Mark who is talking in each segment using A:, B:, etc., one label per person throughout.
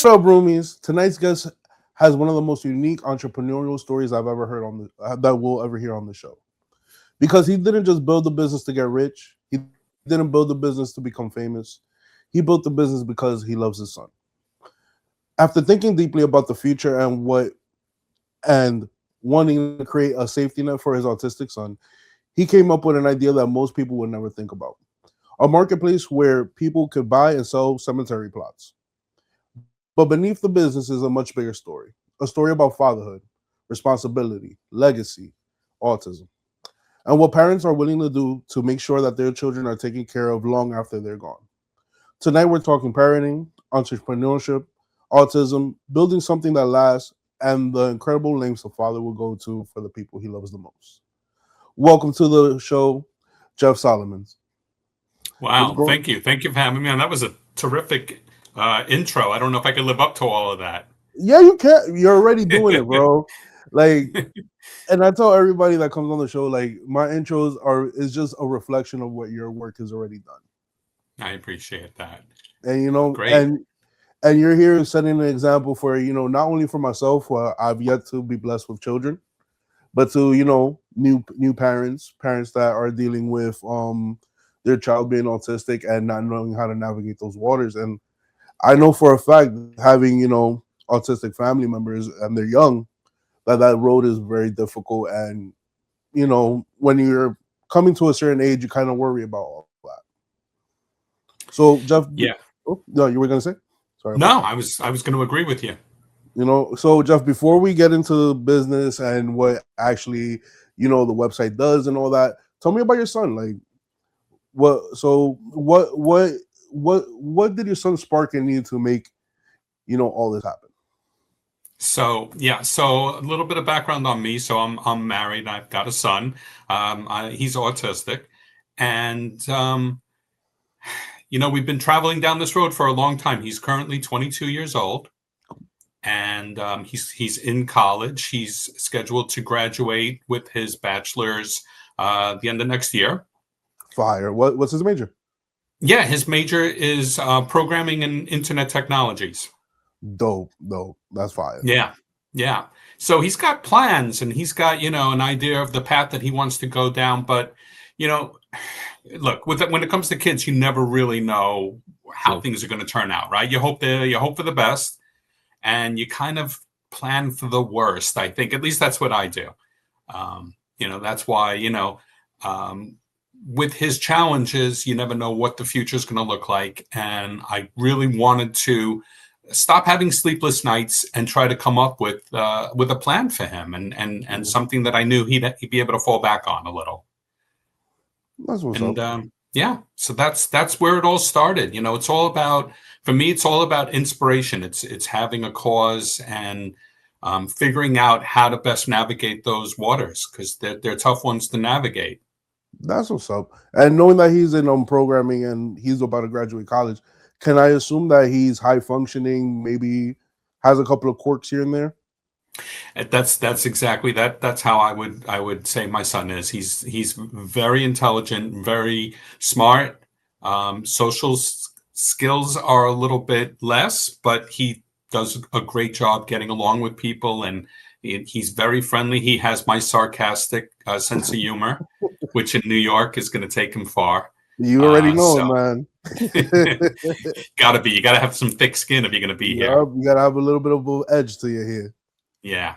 A: up, roomies? Tonight's guest has one of the most unique entrepreneurial stories I've ever heard on the that we'll ever hear on the show. Because he didn't just build the business to get rich. He didn't build the business to become famous. He built the business because he loves his son. After thinking deeply about the future and wanting to create a safety net for his autistic son, he came up with an idea that most people would never think about. A marketplace where people could buy and sell cemetery plots. But beneath the business is a much bigger story. A story about fatherhood, responsibility, legacy, autism, and what parents are willing to do to make sure that their children are taken care of long after they're gone. Tonight, we're talking parenting, entrepreneurship, autism, building something that lasts, and the incredible lengths a father will go to for the people he loves the most. Welcome to the show, Jeff Solomons. What's
B: Wow,
A: going?
B: thank you. Thank you for having me on. That was a terrific intro. I don't know if I could live up to all of that.
A: Yeah, you can. You're already doing it, bro. Like, and I tell everybody that comes on the show, like, my intros are is just a reflection of what your work has already done.
B: I appreciate that.
A: And you know,
B: Great.
A: and you're here setting an example for not only for myself, who I've yet to be blessed with children, but to new parents that are dealing with their child being autistic and not knowing how to navigate those waters. And I know for a fact, having autistic family members and they're young, that road is very difficult. And when you're coming to a certain age, you kind of worry about all that. So Jeff,
B: Yeah.
A: oh, no, you were gonna say? Sorry about
B: No,
A: that.
B: I was going to agree with you.
A: So Jeff, before we get into business and what actually the website does and all that, tell me about your son. Like, what did your son spark in you to make all this happen?
B: So a little bit of background on me. So I'm married. I've got a son. He's autistic, and we've been traveling down this road for a long time. He's currently 22 years old, and he's in college. He's scheduled to graduate with his bachelor's the end of next year.
A: Fire. What's his major?
B: Yeah, his major is programming and internet technologies.
A: Dope, dope. That's fire.
B: Yeah, yeah. So he's got plans and he's got, an idea of the path that he wants to go down. But, you know, look, when it comes to kids, you never really know how
A: True.
B: things are going to turn out, right? You hope for the best and you kind of plan for the worst. I think at least that's what I do. That's why, with his challenges, you never know what the future is going to look like. And I really wanted to stop having sleepless nights and try to come up with a plan for him and
A: Mhm.
B: something that I knew he'd be able to fall back on a little.
A: That's what's
B: And
A: up.
B: yeah, so that's where it all started. It's all about for me. It's all about inspiration. It's having a cause and figuring out how to best navigate those waters because they're tough ones to navigate.
A: That's what's up. And knowing that he's in programming and he's about to graduate college, can I assume that he's high functioning? Maybe has a couple of quirks here and there.
B: That's exactly that. That's how I would say my son is. He's very intelligent, very smart. Social skills are a little bit less, but he does a great job getting along with people, and he's very friendly. He has my sarcastic sense of humor, which in New York is going to take him far.
A: You already know,
B: So
A: man.
B: you gotta have some thick skin if you're going to be here.
A: Yup, you gotta have a little bit of an edge to your hair.
B: Yeah.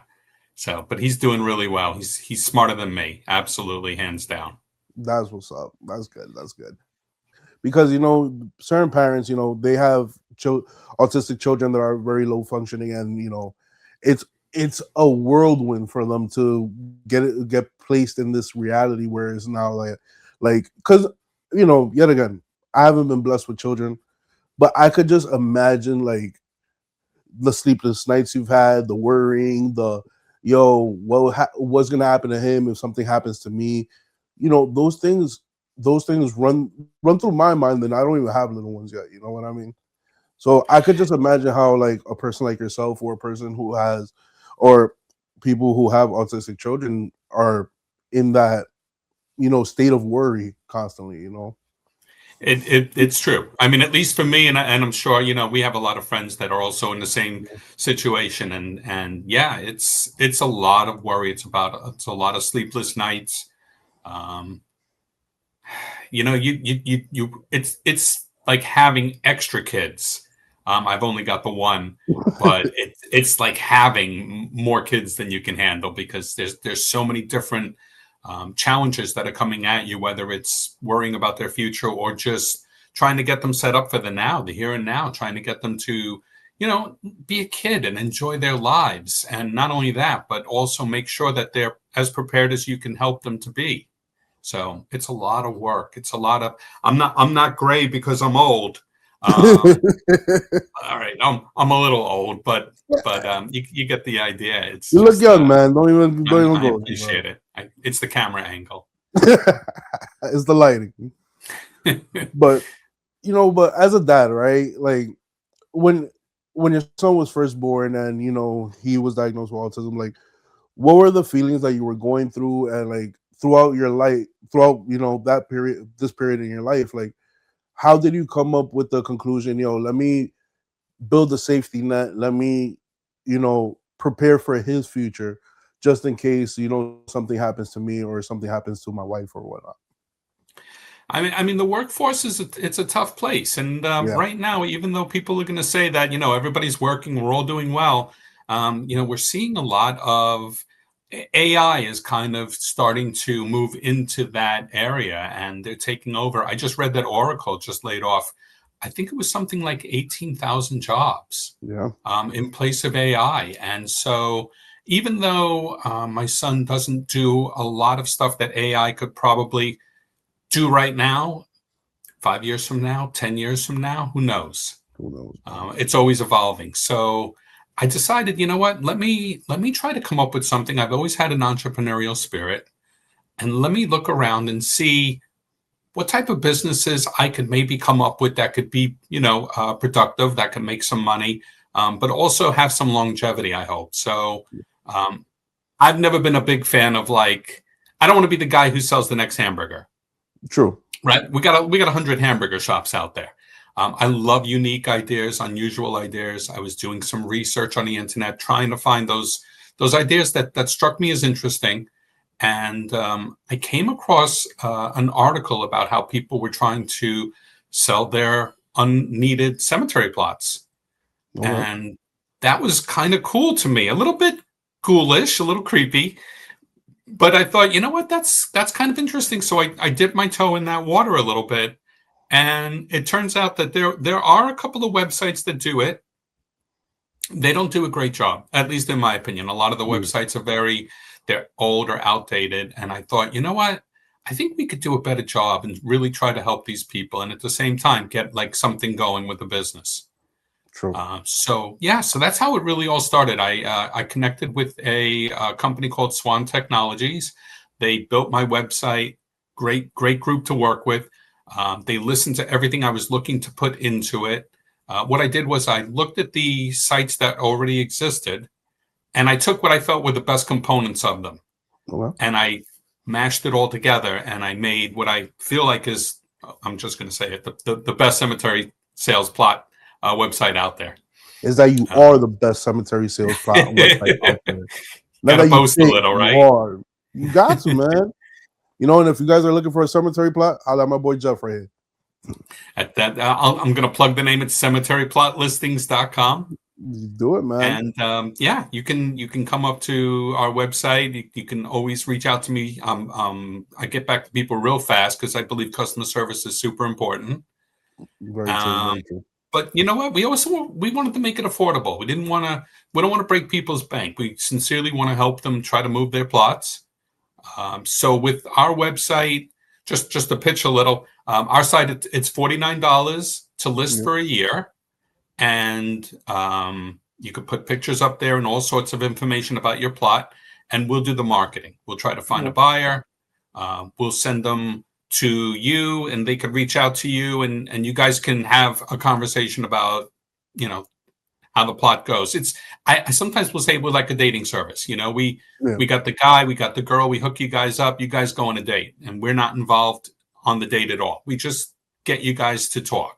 B: So, but he's doing really well. He's smarter than me, absolutely, hands down.
A: That's what's up. That's good. That's good. Because certain parents, they have autistic children that are very low functioning, and it's it's a whirlwind for them to get placed in this reality where it's now like because yet again, I haven't been blessed with children, but I could just imagine like the sleepless nights you've had, the worrying, the what's gonna happen to him if something happens to me. Those things run through my mind, and I don't even have little ones yet. You know what I mean? So I could just imagine how like a person like yourself or a person who has or people who have autistic children are in that state of worry constantly.
B: It's true. I mean, at least for me, and I'm sure we have a lot of friends that are also in the same situation, and yeah, it's a lot of worry. It's a lot of sleepless nights. Um, it's like having extra kids. I've only got the one, but it's like having more kids than you can handle, because there's so many different challenges that are coming at you, whether it's worrying about their future or just trying to get them set up for the now, the here and now, trying to get them to, be a kid and enjoy their lives. And not only that, but also make sure that they're as prepared as you can help them to be. So it's a lot of work. It's a lot of, I'm not gray because I'm old. Um, all right. I'm a little old, but you get the idea. It's
A: You look
B: just,
A: young, man. Don't even
B: I
A: go there, bro.
B: appreciate it. It's the camera angle.
A: It's the lighting. But but as a dad, right? Like when your son was first born and he was diagnosed with autism, like what were the feelings that you were going through, and like throughout your life, throughout that period, this period in your life, like how did you come up with the conclusion, let me build a safety net, let me prepare for his future, just in case something happens to me or something happens to my wife or whatnot.
B: I mean, the workforce it's a tough place, and
A: Yeah.
B: right now, even though people are going to say that everybody's working, we're all doing well, we're seeing a lot of AI is kind of starting to move into that area, and they're taking over. I just read that Oracle just laid off, I think it was something like 18,000 jobs
A: Yeah.
B: in place of AI, and so. Even though my son doesn't do a lot of stuff that AI could probably do right now, 5 years from now, 10 years from now, who knows?
A: Who knows, man?
B: It's always evolving. So I decided, you know what? Let me try to come up with something. I've always had an entrepreneurial spirit, and let me look around and see what type of businesses I could maybe come up with that could be, productive, that could make some money, but also have some longevity, I hope. So um, I've never been a big fan of, like, I don't want to be the guy who sells the next hamburger.
A: True.
B: Right. We got 100 hamburger shops out there. I love unique ideas, unusual ideas. I was doing some research on the internet, trying to find those ideas that struck me as interesting, and I came across an article about how people were trying to sell their unneeded cemetery plots,
A: Okay.
B: and that was kind of cool to me. A little bit ghoulish, a little creepy, but I thought, you know what, that's kind of interesting. So I dipped my toe in that water a little bit, and it turns out that there are a couple of websites that do it. They don't do a great job, at least in my opinion. A lot of the
A: Mm.
B: websites they're old or outdated. And I thought, you know what, I think we could do a better job and really try to help these people, and at the same time get like something going with the business.
A: True.
B: So yeah, so that's how it really all started. I connected with a company called Swan Technologies. They built my website. Great group to work with. They listened to everything I was looking to put into it. What I did was I looked at the sites that already existed, and I took what I felt were the best components of them,
A: Okay.
B: and I mashed it all together, and I made what I feel like is, I'm just going to say it, the best cemetery sales plot website out there.
A: Is that you
B: Uh,
A: are the best cemetery sales plot website out there. Not
B: Gotta
A: that you
B: boast a
A: think,
B: little,
A: you
B: right?
A: are. You got to, man. And if you guys are looking for a cemetery plot, I'll let my boy Jeff right here.
B: At that, I'm going to plug the name. It's cemeteryplotlistings.com.
A: You do it, man.
B: And yeah, you can come up to our website. You can always reach out to me. I get back to people real fast because I believe customer service is super important.
A: Very true.
B: Um,
A: Very true.
B: but you know what? We wanted to make it affordable. We don't want to break people's bank. We sincerely want to help them try to move their plots. So with our website, just to pitch a little, our site, it's $49 to list
A: Yeah.
B: for a year, and you could put pictures up there and all sorts of information about your plot, and we'll do the marketing. We'll try to find a
A: Yeah.
B: buyer. We'll send them to you, and they could reach out to you, and you guys can have a conversation about, you know, how the plot goes. I sometimes will say we're like a dating service.
A: Yeah.
B: We got the guy, we got the girl, we hook you guys up, you guys go on a date, and we're not involved on the date at all. We just get you guys to talk.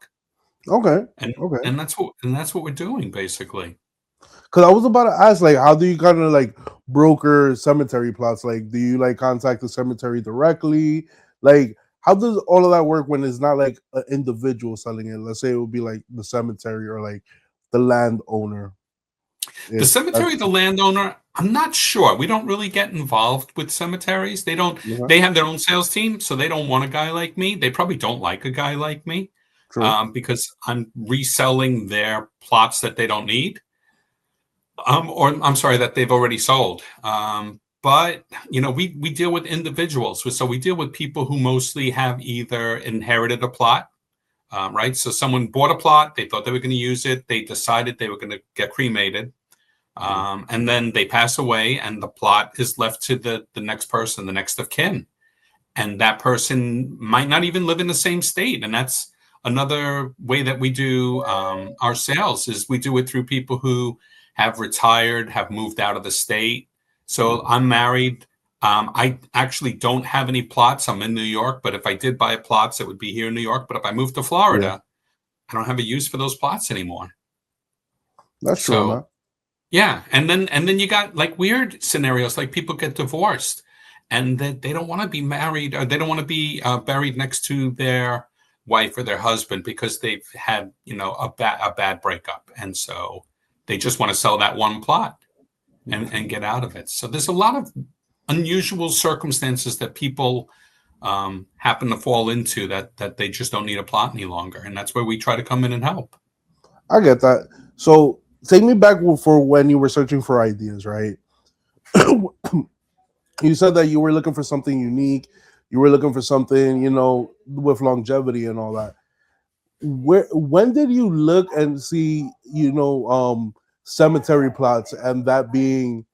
A: Okay.
B: And
A: Okay.
B: that's what we're doing basically.
A: Because I was about to ask, like, how do you kind of like broker cemetery plots? Like, do you like contact the cemetery directly? Like, how does all of that work when it's not like an individual selling it? Let's say it would be like the cemetery or like the landowner.
B: The
A: If
B: cemetery,
A: that's
B: the landowner, I'm not sure. We don't really get involved with cemeteries. They don't.
A: okay.
B: They have their own sales team, so they don't want a guy like me. They probably don't like a guy like me
A: True.
B: because I'm reselling their plots that they don't need, or I'm sorry, that they've already sold. But we deal with individuals, so we deal with people who mostly have either inherited a plot. Right. So someone bought a plot, they thought they were going to use it, they decided they were going to get cremated,
A: Mm.
B: and then they pass away, and the plot is left to the next person, the next of kin, and that person might not even live in the same state. And that's another way that we do our sales is we do it through people who have retired, have moved out of the state. So
A: Mm.
B: I'm married. I actually don't have any plots. I'm in New York, but if I did buy plots, it would be here in New York. But if I moved to
A: Yeah,
B: Florida, I don't have a use for those plots anymore.
A: that's true, man.
B: So yeah, and then you got like weird scenarios, like people get divorced, and that they don't want to be married, or they don't want to be buried next to their wife or their husband because they've had a bad breakup, and so they just want to sell that one plot and get out of it. So there's a lot of unusual circumstances that people happen to fall into that they just don't need a plot any longer, and that's where we try to come in and help.
A: I get that. So take me back for when you were searching for ideas, right? You said that you were looking for something unique. You were looking for something, with longevity and all that. When did you look and see, cemetery plots and that being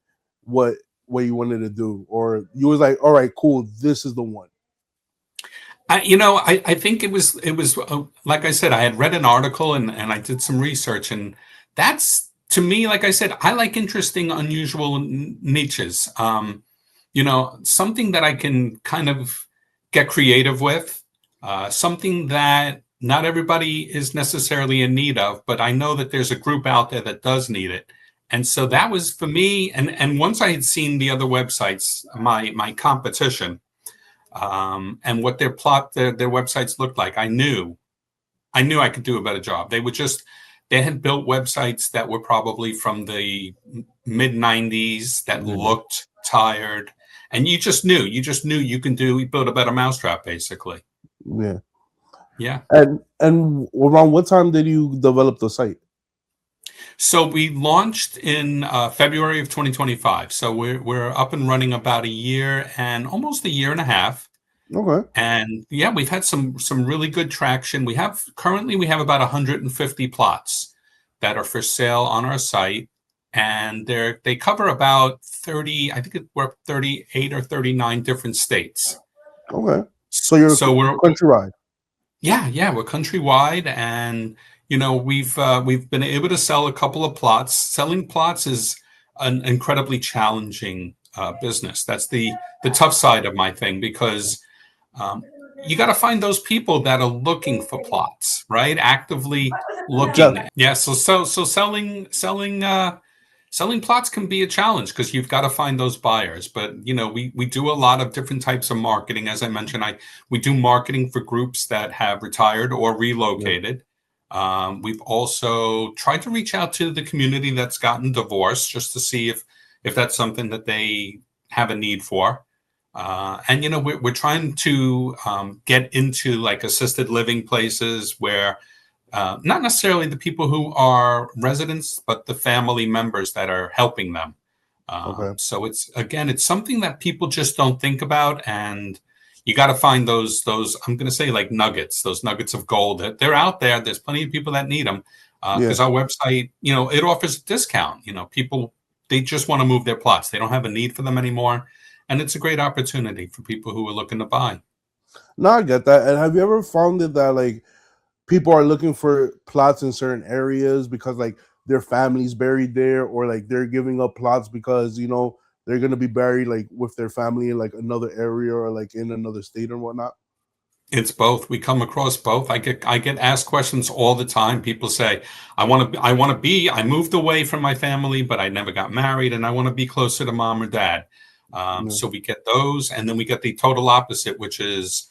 A: what you wanted to do, or you was like, all right, cool, this is the one.
B: I think it was like I said, I had read an article and I did some research, and that's to me, like I said, I like interesting, unusual niches. Something that I can kind of get creative with, something that not everybody is necessarily in need of, but I know that there's a group out there that does need it. And so that was for me. And once I had seen the other websites, my competition, and what their websites looked like, I knew I could do a better job. They had built websites that were probably from the mid 90s that
A: Mhm.
B: looked tired, and you just knew you build a better mousetrap basically.
A: Yeah.
B: Yeah.
A: And around what time did you develop the site?
B: So we launched in February of 2025. So we're up and running about a year and almost a year and a half.
A: Okay.
B: And yeah, we've had some really good traction. We have about 150 plots that are for sale on our site, and they cover about 30. I think we're 38 or 39 different states.
A: Okay. So you're
B: So we're
A: countrywide.
B: yeah, we're countrywide, and we've been able to sell a couple of plots. Selling plots is an incredibly challenging business. That's the tough side of my thing because you got to find those people that are looking for plots, right? Actively
A: Jeff,
B: looking. Yeah. So selling plots can be a challenge because you've got to find those buyers. But we do a lot of different types of marketing. As I mentioned, we do marketing for groups that have retired or
A: yeah.
B: relocated. We've also tried to reach out to the community that's gotten divorced just to see if that's something that they have a need for. And we're trying to get into like assisted living places where not necessarily the people who are residents, but the family members that are helping them.
A: Okay.
B: So it's something that people just don't think about, and you got to find those I'm going to say like nuggets, those nuggets of gold. That they're out there. There's plenty of people that need them
A: Yeah.
B: because our website, it offers a discount. People, they just want to move their plots. They don't have a need for them anymore, and it's a great opportunity for people who are looking to buy.
A: No, I get that. And have you ever found it that like people are looking for plots in certain areas because like their family's buried there, or like they're giving up plots because they're gonna be buried like with their family in like another area or like in another state or whatnot?
B: It's both. We come across both. I get asked questions all the time. People say, I moved away from my family, but I never got married, and I want to be closer to mom or dad.
A: Yeah.
B: So we get those, and then we get the total opposite, which is,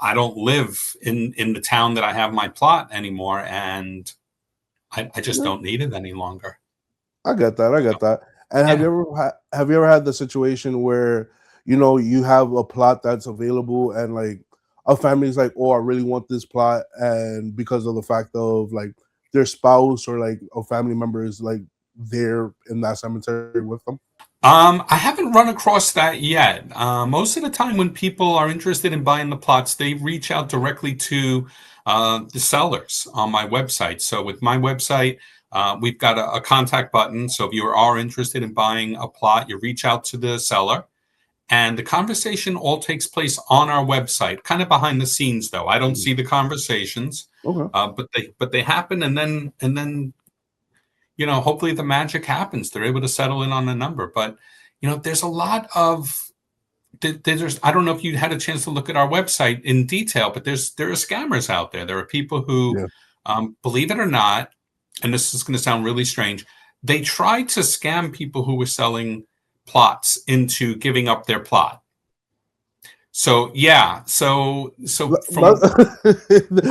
B: I don't live in the town that I have my plot anymore, and I just
A: Yeah.
B: don't need it any longer.
A: I get that. I get that. And
B: Yeah.
A: have you ever had the situation where you have a plot that's available and like a family's like, oh, I really want this plot, and because of the fact of like their spouse or like a family member is like there in that cemetery with them.
B: I haven't run across that yet. Most of the time, when people are interested in buying the plots, they reach out directly to the sellers on my website. So, with my website, we've got a contact button. So, if you are interested in buying a plot, you reach out to the seller, and the conversation all takes place on our website, kind of behind the scenes. Though I don't
A: Mm.
B: see the conversations,
A: Okay.
B: but they happen, and then hopefully the magic happens. They're able to settle in on a number. But, there's a lot of, there's, I don't know if you had a chance to look at our website in detail, but there are scammers out there. There are people who,
A: Yeah.
B: believe it or not, and this is going to sound really strange, they tried to scam people who were selling plots into giving up their plot. So yeah, so from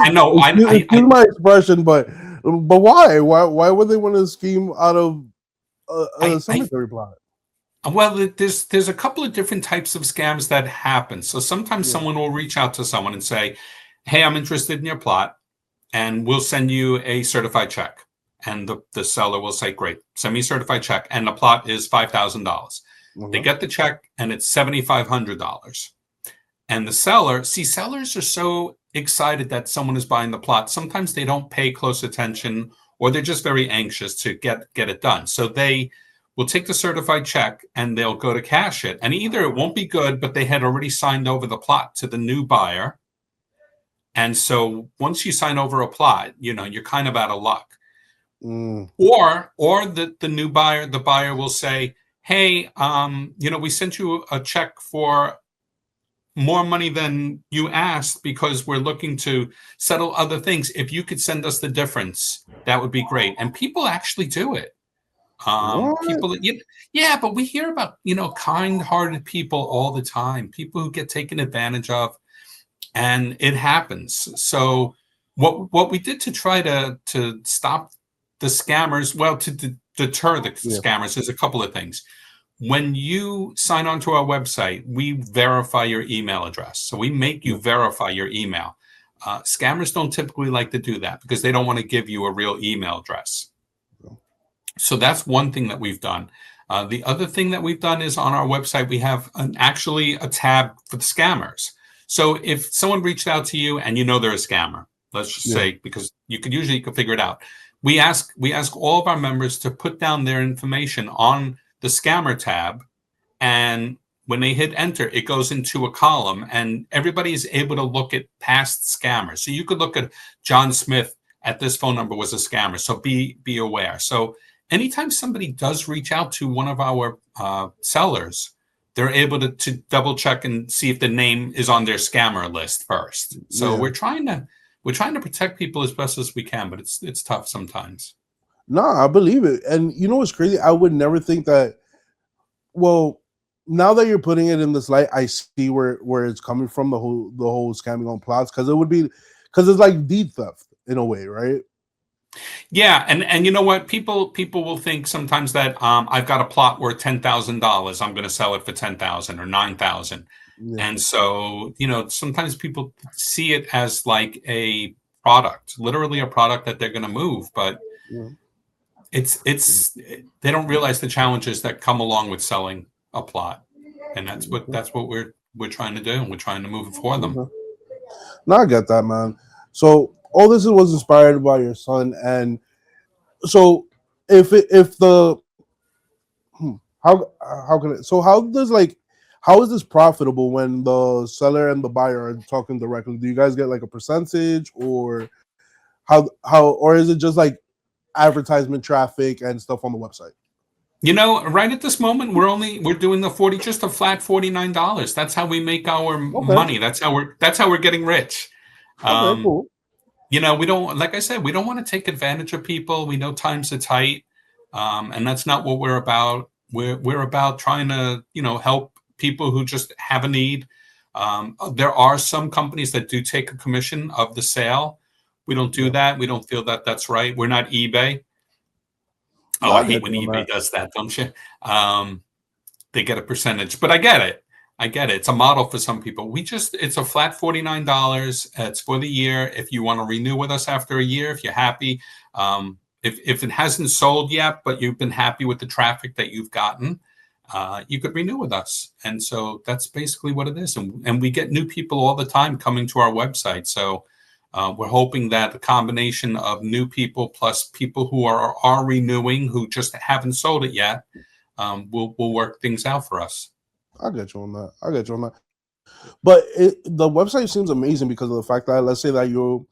B: I know
A: Excuse my expression, but why? Why would they want to scheme out of a
B: I
A: cemetery plot?
B: Well, there's a couple of different types of scams that happen. So sometimes
A: Yeah.
B: someone will reach out to someone and say, "Hey, I'm interested in your plot, and we'll send you a certified check." And the seller will say, "Great, send me a certified check." And the plot is $5,000. They
A: Okay.
B: get the check, and it's $7,500. And the seller, see, sellers are so excited that someone is buying the plot. Sometimes they don't pay close attention, or they're just very anxious to get it done. So they will take the certified check and they'll go to cash it. And either it won't be good, but they had already signed over the plot to the new buyer. And so once you sign over a plot, you're kind of out of luck.
A: Mm,
B: Or the new buyer, the buyer will say, "Hey, we sent you a check for more money than you asked because we're looking to settle other things. If you could send us the difference, that would be great." And people actually do it.
A: what?
B: People, yeah, but we hear about, kind-hearted people all the time, people who get taken advantage of, and it happens. So what we did to try to stop the scammers, well, to deter the
A: Yeah.
B: scammers, is a couple of things. When you sign on to our website, we verify your email address. So we make you
A: Yeah.
B: verify your email. Scammers don't typically like to do that because they don't want to give you a real email address. So that's one thing that we've done. The other thing that we've done is on our website, we have actually a tab for the scammers. So if someone reached out to you and they're a scammer, let's just
A: Yeah.
B: say, because you can figure it out. We ask all of our members to put down their information on the scammer tab, and when they hit enter, it goes into a column, and everybody is able to look at past scammers. So you could look at John Smith at this phone number was a scammer. So be aware. So anytime somebody does reach out to one of our sellers, they're able to double check and see if the name is on their scammer list first. So
A: Yeah.
B: we're trying to protect people as best as we can, but it's tough sometimes.
A: No, I believe it. And you know what's crazy? I would never think that. Well, now that you're putting it in this light, I see where it's coming from. The whole scamming on plots, because it's like deed theft in a way, right?
B: Yeah, and you know what? People will think sometimes that I've got a plot worth $10,000. I'm going to sell it for 10,000 or 9,000,
A: Yeah.
B: and so sometimes people see it as like a product, literally a product that they're going to move, but
A: Yeah.
B: it's they don't realize the challenges that come along with selling a plot, and that's what we're trying to do. We're trying to move it for them.
A: Okay. No, I get that, man. So all this was inspired by your son, and so if the how can it? So how is this profitable when the seller and the buyer are talking directly? Do you guys get like a percentage, or or is it just like advertisement traffic and stuff on the website?
B: Right at this moment, we're doing the 40, just a flat $49. That's how we make our
A: Okay.
B: money. That's how we're getting rich.
A: Okay.
B: Um,
A: Cool.
B: we don't, like I said, we don't want to take advantage of people. We know times are tight, and that's not what we're about. We're about trying to, help people who just have a need. There are some companies that do take a commission of the sale. We don't do
A: Yeah.
B: that. We don't feel that that's right. We're not eBay. Oh,
A: Yeah.
B: I
A: I
B: hate
A: get
B: when
A: you on
B: eBay
A: that.
B: does that, don't you? Um, they get a percentage, but I get it. I get it. It's a model for some people. It's a flat $49. It's for the year. If you want to renew with us after a year, if you're happy, if it hasn't sold yet, but you've been happy with the traffic that you've gotten, you could renew with us. And so that's basically what it is. And we get new people all the time coming to our website. So we're hoping that a combination of new people plus people who are renewing, who just haven't sold it yet, will work things out for us.
A: I get you on that. I get you on that. But the website seems amazing because of the fact that, let's say that you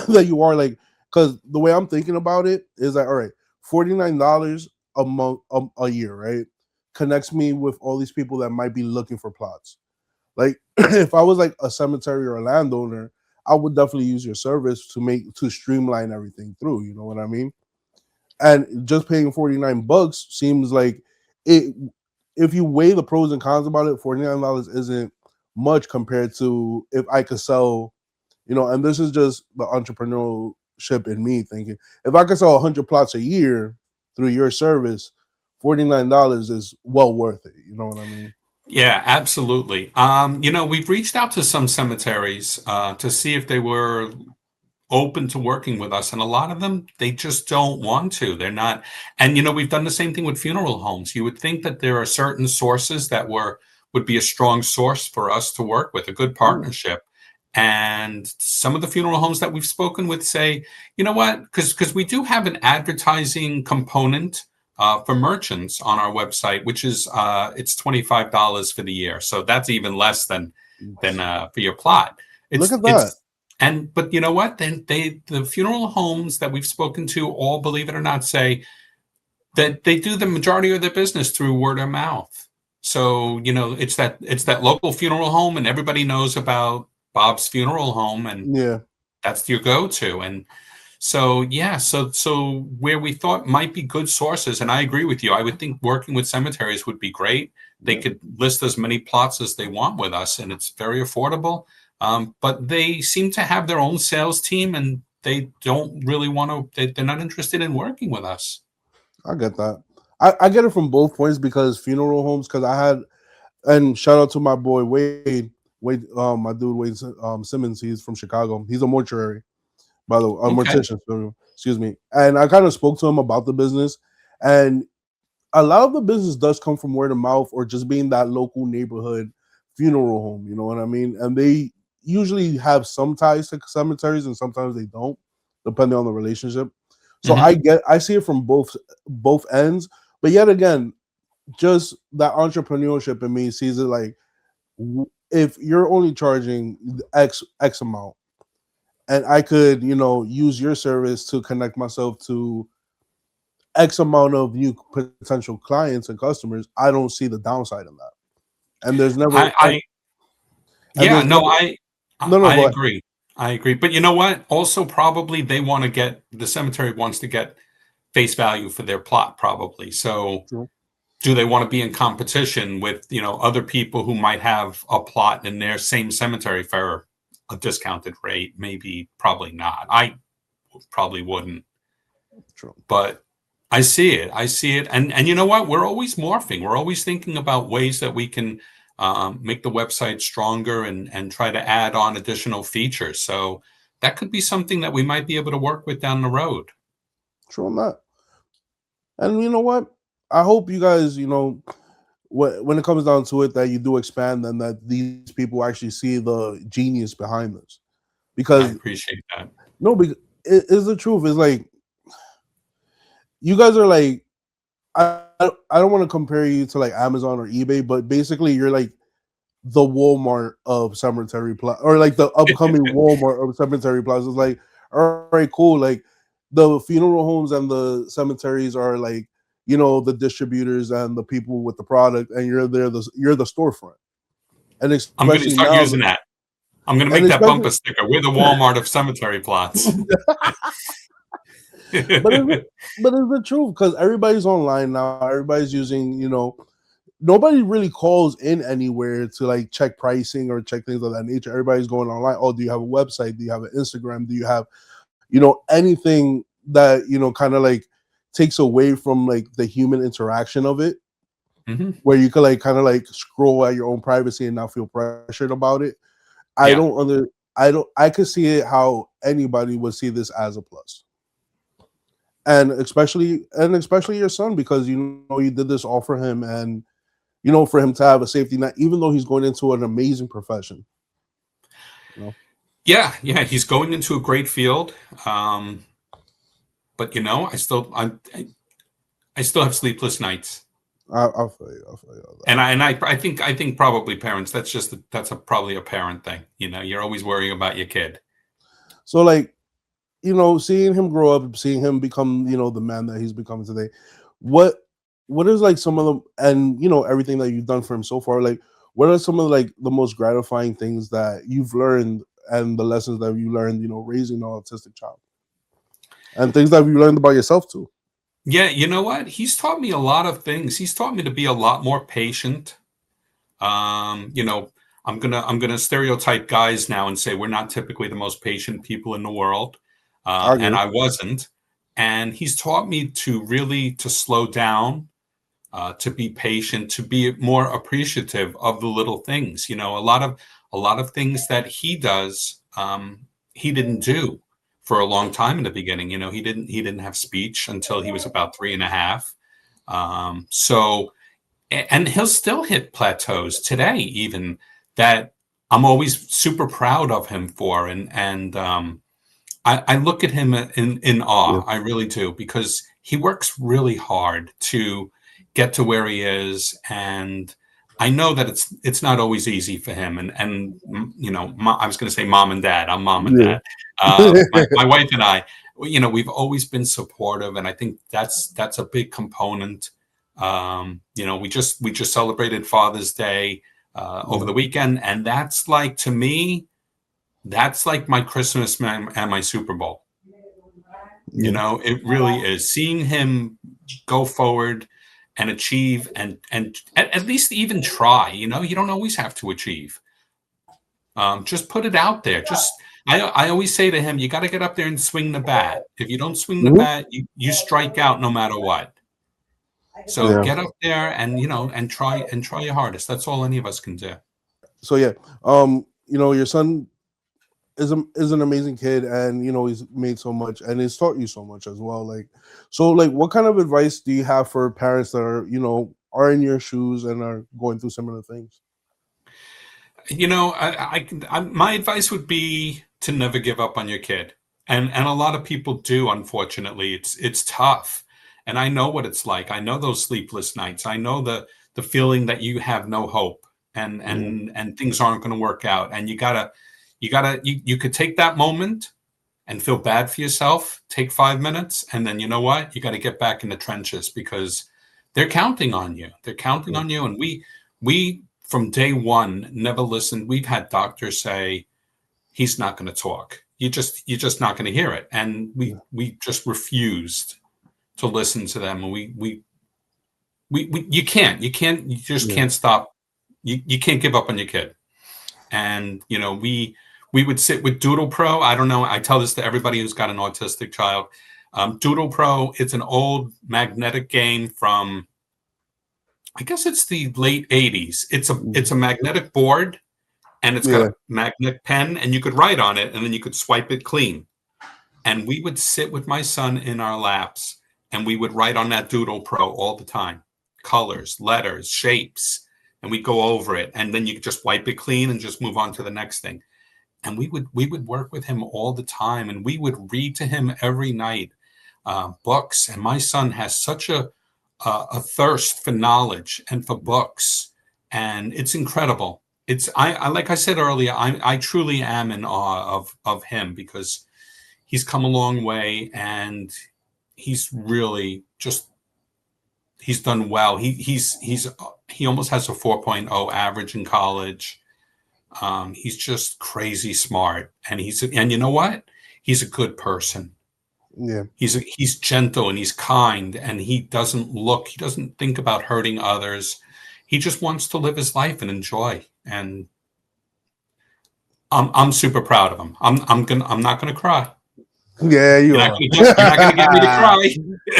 A: that you are like, because the way I'm thinking about it is that, all right, $49 a month, a year, right, connects me with all these people that might be looking for plots. Like if I was like a cemetery or a landowner, I would definitely use your service to streamline everything through. You know what I mean? And just paying $49 seems like it. If you weigh the pros and cons about it, $49 isn't much compared to if I could sell, and this is just the entrepreneurship in me thinking, if I could sell 100 plots a year through your service, $49 is well worth it. You know what I mean?
B: Yeah, absolutely. We've reached out to some cemeteries to see if they were open to working with us, and a lot of them, they just don't want to. They're not. And we've done the same thing with funeral homes. You would think that there are certain sources that would be a strong source for us to work with, a good
A: Mm,
B: partnership. And some of the funeral homes that we've spoken with say, you know what, because we do have an advertising component for merchants on our website, which is it's $25 for the year. So that's even less than for your plot.
A: look
B: It's
A: at that.
B: it's and but you know what? Then the funeral homes that we've spoken to, all, believe it or not, say that they do the majority of their business through word of mouth. So it's that local funeral home, and everybody knows about Bob's Funeral Home, and
A: Yeah,
B: that's your go-to. And so yeah, so where we thought might be good sources, and I agree with you. I would think working with cemeteries would be great. They
A: yeah,
B: could list as many plots as they want with us, and it's very affordable. But they seem to have their own sales team, and they don't really want to. They're not interested in working with us.
A: I get that. I get it from both points because funeral homes, because I had, and shout out to my boy Wade, my dude Wade Simmons. He's from Chicago. He's a mortuary, by the way, a
B: Okay.
A: mortician. Excuse me. And I kind of spoke to him about the business, and a lot of the business does come from word of mouth or just being that local neighborhood funeral home. You know what I mean? And they usually have some ties to cemeteries, and sometimes they don't, depending on the relationship. So
B: Hmm.
A: I see it from both ends. But yet again, just that entrepreneurship in me sees it like, if you're only charging X amount, and I could, use your service to connect myself to X amount of new potential clients and customers, I don't see the downside in that. And there's never,
B: I, I
A: and
B: Yeah,
A: there's
B: no,
A: never,
B: I
A: no, no,
B: I
A: go ahead.
B: agree. I agree. But you know what? Also, probably the cemetery wants to get face value for their plot, probably. So
A: True.
B: do they want to be in competition with, other people who might have a plot in their same cemetery for a discounted rate? Maybe, probably not. I probably wouldn't,
A: True.
B: but I see it. I see it. And you know what? We're always morphing. We're always thinking about ways that we can make the website stronger and try to add on additional features. So that could be something that we might be able to work with down the road.
A: True on that. And you know what? I hope you guys, when it comes down to it, that you do expand and that these people actually see the genius behind this.
B: I
A: Because
B: appreciate that.
A: no, because it is the truth. It's like you guys are like, I don't want to compare you to like Amazon or eBay, but basically you're like the Walmart of cemetery plaza, or like the upcoming Walmart of cemetery plazas. Like, all right, cool. Like the funeral homes and the cemeteries are like, the distributors and the people with the product, and you're the storefront. And
B: I'm going to
A: especially
B: start
A: now,
B: using that. I'm going to
A: and
B: make that
A: especially,
B: bumper sticker. We're the Walmart of cemetery plots.
A: but is it, but is the truth, because everybody's online now. Everybody's using, nobody really calls in anywhere to like check pricing or check things of that nature. Everybody's going online. Oh, do you have a website? Do you have an Instagram? Do you have, anything that, kind of like takes away from like the human interaction of it,
B: Hmm.
A: where you could like kind of like scroll at your own privacy and not feel pressured about it. I
B: Yeah.
A: don't under I could see it how anybody would see this as a plus. And especially your son, because you did this all for him, and for him to have a safety net, even though he's going into an amazing profession. You know,
B: Yeah. Yeah. He's going into a great field. But I still have sleepless nights.
A: I'll feel you. I'll feel you on
B: And
A: that.
B: I think probably parents, probably a parent thing. You're always worrying about your kid.
A: So like, seeing him grow up, seeing him become, the man that he's becoming today, what what is like some of them, and everything that you've done for him so far, like what are some of like the most gratifying things that you've learned, and the lessons that you learned, raising an autistic child, and things that you learned about yourself too?
B: Yeah, you know what? He's taught me a lot of things. He's taught me to be a lot more patient. Um, you know, I'm gonna stereotype guys now and say we're not typically the most patient people in the world,
A: I
B: and
A: agree.
B: I wasn't. And he's taught me to slow down, to be patient, to be more appreciative of the little things. A lot of things that he does, he didn't do for a long time in the beginning. He didn't have speech until he was about 3.5. So, and he'll still hit plateaus today, even that I'm always super proud of him for, and I look at him in
A: Yeah.
B: awe. I really do, because he works really hard to get to where he is, and I know that it's not always easy for him. I was going to say mom and dad. I'm mom and
A: Yeah.
B: dad. My wife and I, we've always been supportive, and I think that's a big component. We just celebrated Father's Day over
A: Yeah.
B: the weekend, and that's like, to me, that's like my Christmas and my Super Bowl.
A: Yeah.
B: It really is. Seeing him go forward and achieve, and at least even try. You don't always have to achieve. Just put it out there. I always say to him, you got to get up there and swing the bat. If you don't swing the
A: Mhm.
B: bat, you strike out no matter what. So
A: Yeah.
B: get up there and try your hardest. That's all any of us can do.
A: So yeah, your son is an amazing kid, and he's made so much, and he's taught you so much as well. Like, so like, what kind of advice do you have for parents that are in your shoes and are going through similar things?
B: My advice would be to never give up on your kid, and a lot of people do. Unfortunately, it's tough, and I know what it's like. I know those sleepless nights. I know the feeling that you have no hope, and
A: Yeah.
B: and and things aren't going to work out, and you could take that moment and feel bad for yourself. Take 5 minutes, and then you know what? You got to get back in the trenches, because they're counting on you. They're counting
A: Yeah.
B: on you, and we from day one never listened. We've had doctors say he's not going to talk. You're just not going to hear it, and we
A: Yeah.
B: we just refused to listen to them. And you just
A: Yeah.
B: can't stop. You can't give up on your kid. And we would sit with Doodle Pro. I don't know. I tell this to everybody who's got an autistic child. Doodle Pro, it's an old magnetic game from, I guess it's the late 80s. It's a magnetic board, and it's got
A: Yeah.
B: a magnet pen, and you could write on it, and then you could swipe it clean. And we would sit with my son in our laps, and we would write on that Doodle Pro all the time, colors, letters, shapes, and we'd go over it. And then you could just wipe it clean and just move on to the next thing. And we would work with him all the time, and we would read to him every night, books. And my son has such a thirst for knowledge and for books, and it's incredible. I like I said earlier, I truly am in awe of him, because he's come a long way, and he's really just he's done well. He almost has a 4.0 average in college. He's just crazy smart, and and you know what? He's a good person.
A: Yeah.
B: He's gentle and he's kind, and he doesn't think about hurting others. He just wants to live his life and enjoy. And I'm super proud of him. I'm not gonna cry.
A: Yeah, you are.
B: You're not gonna get me to cry.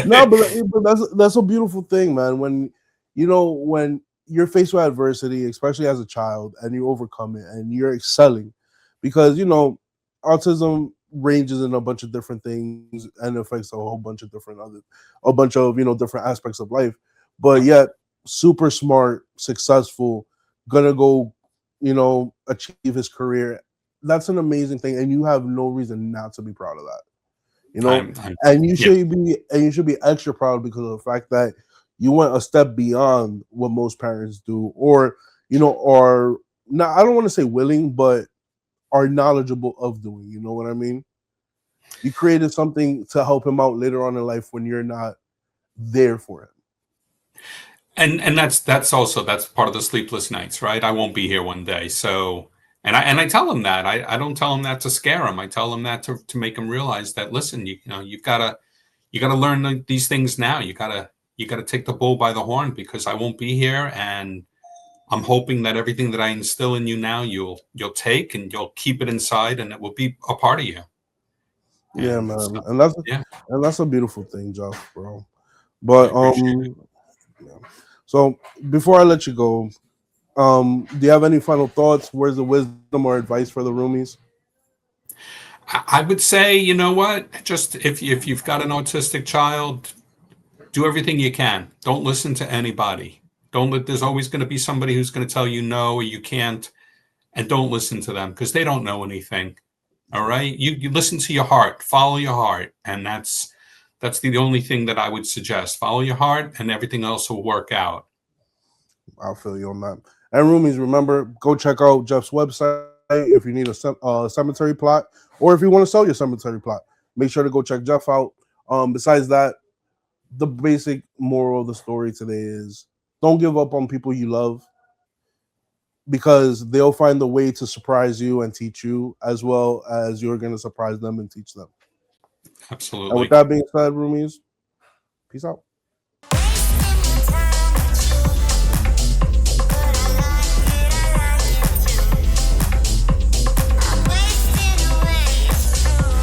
A: No, but that's a beautiful thing, man. When when you're faced with adversity, especially as a child, and you overcome it, and you're excelling, because autism ranges in a bunch of different things and affects a whole bunch of a bunch of different aspects of life. But
B: Yep,
A: yet, super smart, successful, gonna go, achieve his career. That's an amazing thing, and you have no reason not to be proud of that you know
B: I'm yeah.
A: and you should be extra proud because of the fact that you went a step beyond what most parents do, or are not, I don't want to say willing, but are knowledgeable of doing, you know what I mean? You created something to help him out later on in life when you're not there for him.
B: And that's part of the sleepless nights, right? I won't be here one day. So and I tell him that. I don't tell him that to scare him. I tell him that to make him realize that, listen, you gotta learn these things now. You gotta take the bull by the horn, because I won't be here, and I'm hoping that everything that I instill in you now, you'll take, and you'll keep it inside, and it will be a part of you.
A: Yeah,
B: And so,
A: man,
B: yeah,
A: and that's a beautiful thing, Josh, bro.
B: I
A: But
B: appreciate it.
A: yeah. So before I let you go, do you have any final thoughts, words of wisdom, or advice for the roomies?
B: I would say, you know what? Just if you've got an autistic child, do everything you can. Don't listen to anybody. Don't let. There's always going to be somebody who's going to tell you no or you can't, and don't listen to them because they don't know anything. All right, you listen to your heart, follow your heart, and that's the only thing that I would suggest. Follow your heart, and everything else will work out.
A: I'll feel you on that. And roomies, remember, go check out Jeff's website if you need a cemetery plot, or if you want to sell your cemetery plot. Make sure to go check Jeff out. Besides that, the basic moral of the story today is don't give up on people you love, because they'll find a way to surprise you and teach you, as well as you're going to surprise them and teach them. And with
B: Absolutely.
A: that being said, roomies, peace out.